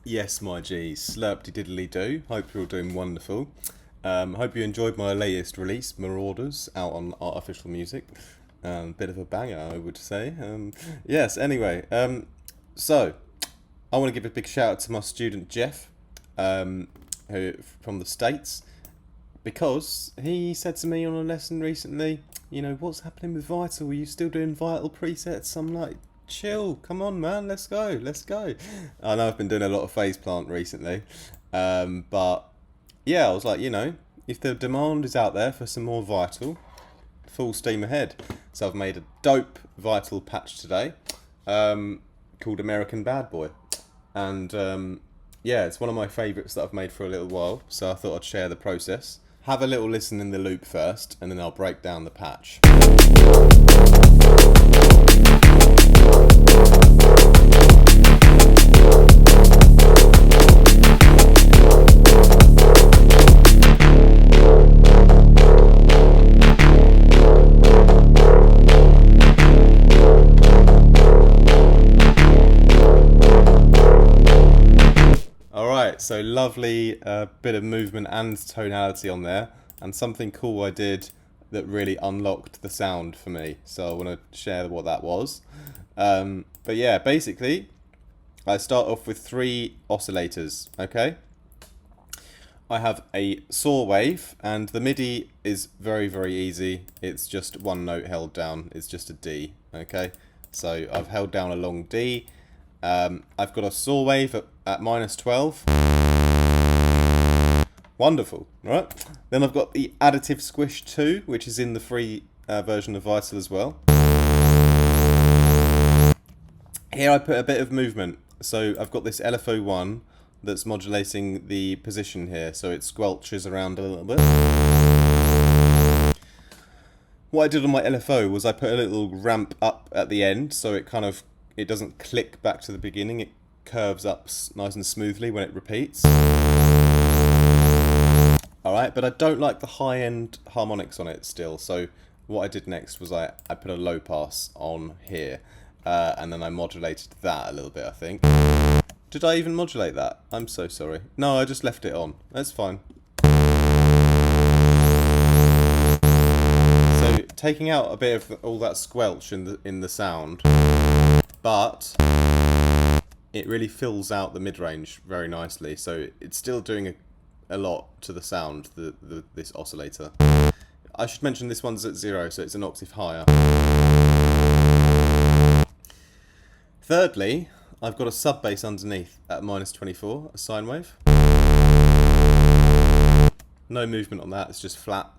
Yes, my G, slurpty diddly do. Hope you're all doing wonderful. Hope you enjoyed my latest release, Marauders, out on Artificial Music. Bit of a banger, I would say. Yes, anyway, so I want to give a big shout out to my student Jeff, who from the States, because he said to me on a lesson recently, what's happening with Vital? Are you still doing Vital presets? I'm like, chill, come on, man, let's go. I know I've been doing a lot of phase plant recently, but yeah, I was like, if the demand is out there for some more Vital, full steam ahead. So I've made a dope Vital patch today, called American Bad Boy, and yeah, it's one of my favourites that I've made for a little while, so I thought I'd share the process. Have a little listen in the loop first, and then I'll break down the patch. So lovely bit of movement and tonality on there, and something cool I did that really unlocked the sound for me, so I want to share what that was. But yeah, basically I start off with 3 oscillators. Okay, I have a saw wave, and the MIDI is very easy. It's just one note held down. It's just a D. Okay, so I've held down a long D. I've got a saw wave at -12. Wonderful, right? Then I've got the additive squish 2, which is in the free version of Vital as well. Here I put a bit of movement. So I've got this LFO1 that's modulating the position here, so it squelches around a little bit. What I did on my LFO was I put a little ramp up at the end, so it doesn't click back to the beginning, it curves up nice and smoothly when it repeats. Alright, but I don't like the high-end harmonics on it still, so what I did next was I put a low pass on here, and then I modulated that a little bit, I think. Did I even modulate that? I'm so sorry. No, I just left it on. That's fine. So, taking out a bit of all that squelch in the sound, but it really fills out the mid-range very nicely, so it's still doing a lot to the sound, this oscillator. I should mention this one's at 0, so it's an octave higher. Thirdly, I've got a sub bass underneath at -24, a sine wave. No movement on that, it's just flat.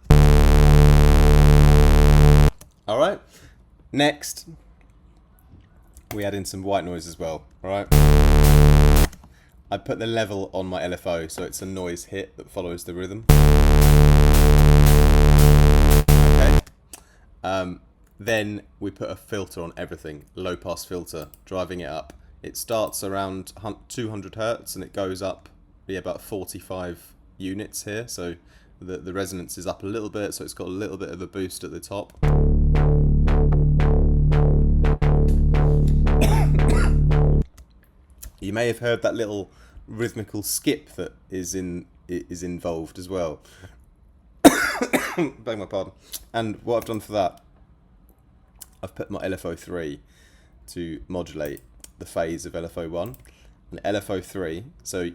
Alright, next we add in some white noise as well, alright? I put the level on my LFO, so it's a noise hit that follows the rhythm. Okay. Then we put a filter on everything, low pass filter, driving it up. It starts around 200 Hertz and it goes up about 45 units here, so the resonance is up a little bit, so it's got a little bit of a boost at the top. You may have heard that little rhythmical skip that is involved as well. Beg my pardon. And what I've done for that, I've put my LFO3 to modulate the phase of LFO1. And LFO3, so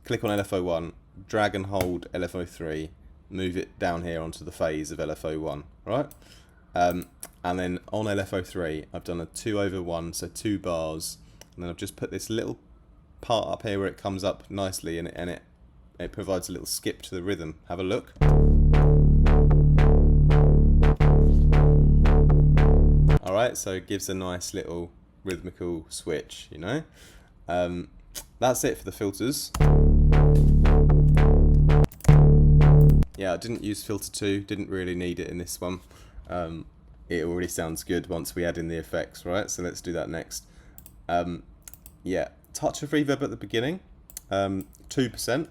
click on LFO1, drag and hold LFO3, move it down here onto the phase of LFO1, right? And then on LFO3, I've done a 2/1, so 2 bars. And then I've just put this little part up here where it comes up nicely, and it provides a little skip to the rhythm. Have a look. Alright, so it gives a nice little rhythmical switch, That's it for the filters. Yeah, I didn't use filter 2, didn't really need it in this one. It already sounds good once we add in the effects, right? So let's do that next. Yeah, touch of reverb at the beginning, 2%.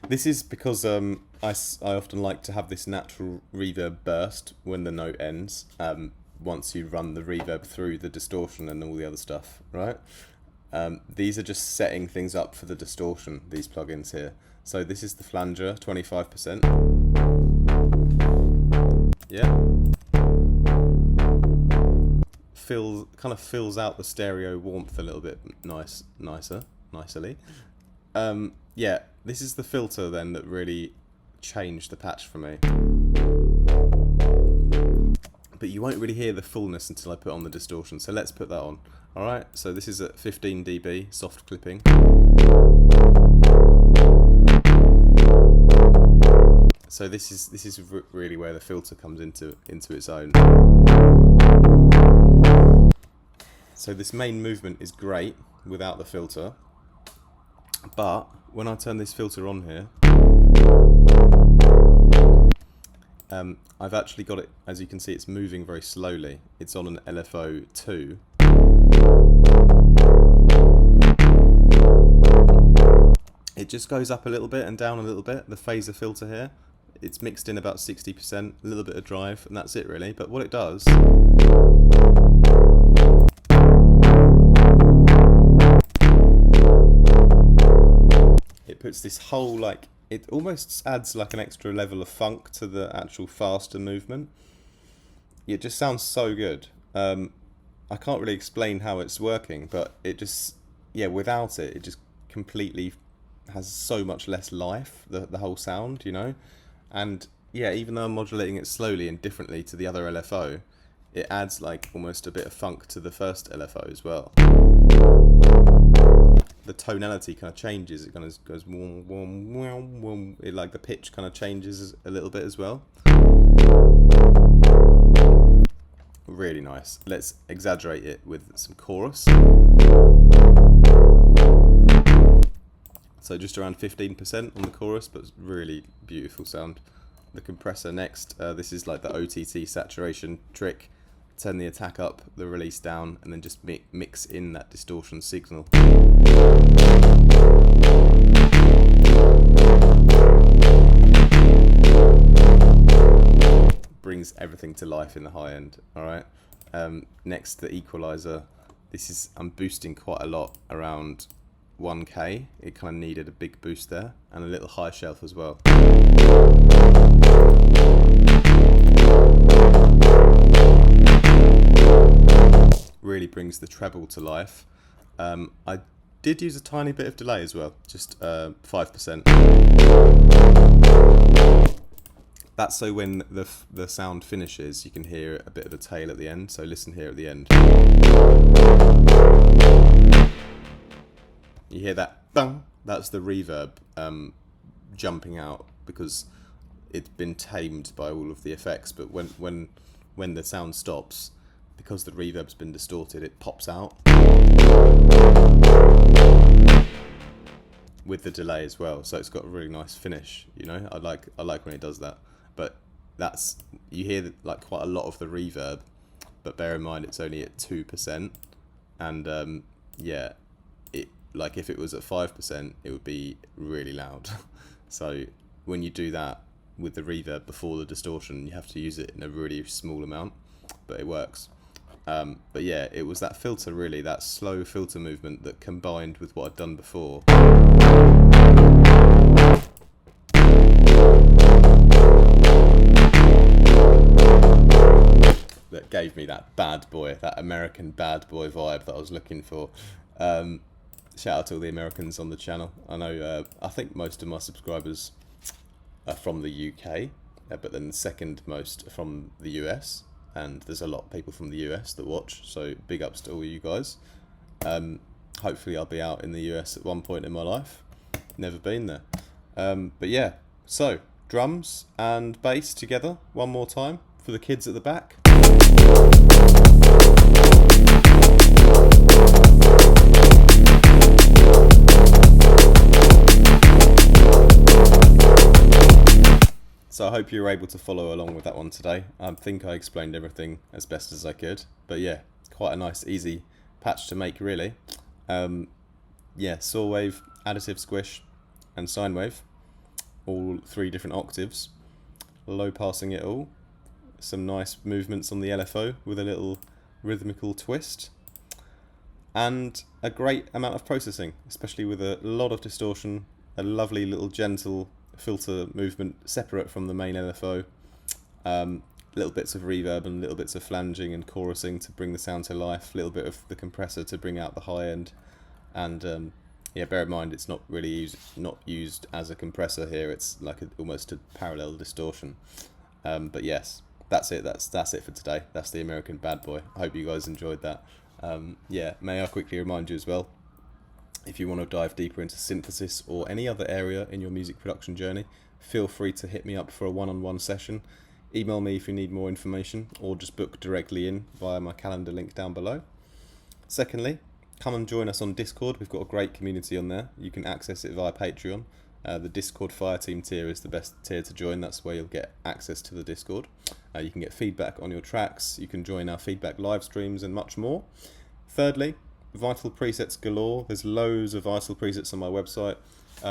This is because I often like to have this natural reverb burst when the note ends, once you run the reverb through the distortion and all the other stuff, right? These are just setting things up for the distortion, these plugins here. So this is the flanger, 25%. Yeah. Kind of fills out the stereo warmth a little bit nicely. Yeah, this is the filter then that really changed the patch for me. But you won't really hear the fullness until I put on the distortion, so let's put that on. Alright, so this is at 15 dB, soft clipping. So this is really where the filter comes into its own. So this main movement is great without the filter, but when I turn this filter on here, I've actually got it, as you can see, it's moving very slowly. It's on an LFO 2. It just goes up a little bit and down a little bit, the phaser filter here. It's mixed in about 60%, a little bit of drive, and that's it really. But what it does, it puts this whole, like, it almost adds like an extra level of funk to the actual faster movement. It just sounds so good. I can't really explain how it's working, but it just, yeah, without it, it just completely has so much less life, the whole sound, you know? And yeah, even though I'm modulating it slowly and differently to the other LFO, it adds like almost a bit of funk to the first LFO as well. The tonality kind of changes. It kind of goes wom, wom, wom, wom. It, like the pitch kind of changes a little bit as well. Really nice. Let's exaggerate it with some chorus. So just around 15% on the chorus, but really beautiful sound. The compressor next. This is like the OTT saturation trick. Turn the attack up, the release down, and then just mix in that distortion signal. Brings everything to life in the high end. Alright. Next, the equalizer. This is, I'm boosting quite a lot, around 1K. It kind of needed a big boost there, and a little high shelf as well. Really brings the treble to life. I did use a tiny bit of delay as well, just 5%. That's so when the sound finishes, you can hear a bit of the tail at the end. So listen here at the end. You hear that bang? That's the reverb jumping out because it's been tamed by all of the effects. But when the sound stops, because the reverb's been distorted, it pops out with the delay as well. So it's got a really nice finish. You know, I like when it does that. But that's, you hear like quite a lot of the reverb, but bear in mind it's only at 2%, and yeah, it, like if it was at 5%, it would be really loud. So when you do that with the reverb before the distortion, you have to use it in a really small amount, but it works. But yeah, it was that filter really, that slow filter movement that combined with what I'd done before. That gave me that bad boy, that American bad boy vibe that I was looking for. Shout out to all the Americans on the channel. I know, I think most of my subscribers are from the UK, but then the second most are from the US. And there's a lot of people from the US that watch, so big ups to all you guys. Hopefully I'll be out in the US at one point in my life. Never been there. But yeah, so drums and bass together one more time for the kids at the back. So I hope you were able to follow along with that one today. I think I explained everything as best as I could. But yeah, quite a nice, easy patch to make, really. Yeah, saw wave, additive squish, and sine wave. All 3 different octaves. Low passing it all. some nice movements on the LFO with a little rhythmical twist, and a great amount of processing, especially with a lot of distortion, a lovely little gentle filter movement separate from the main LFO, little bits of reverb and little bits of flanging and chorusing to bring the sound to life, a little bit of the compressor to bring out the high end, and yeah, bear in mind it's not really used as a compressor here. It's like almost a parallel distortion. But yes, that's it. That's it for today. That's the American Bad Boy. I hope you guys enjoyed that. Yeah, may I quickly remind you as well, if you want to dive deeper into synthesis or any other area in your music production journey, feel free to hit me up for a one-on-one session. Email me if you need more information, or just book directly in via my calendar link down below. Secondly, come and join us on Discord. We've got a great community on there. You can access it via Patreon. The Discord Fireteam tier is the best tier to join. That's where you'll get access to the Discord. You can get feedback on your tracks. You can join our feedback live streams and much more. Thirdly, Vital presets galore. There's loads of Vital presets on my website.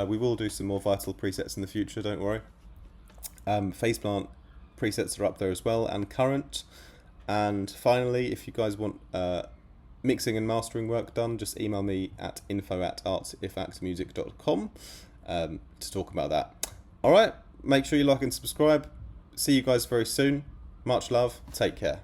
We will do some more Vital presets in the future, don't worry. Phase Plant presets are up there as well, and Current. And finally, if you guys want mixing and mastering work done, just email me at info@artifactmusic.com to talk about that. Alright, make sure you like and subscribe. See you guys very soon. Much love. Take care.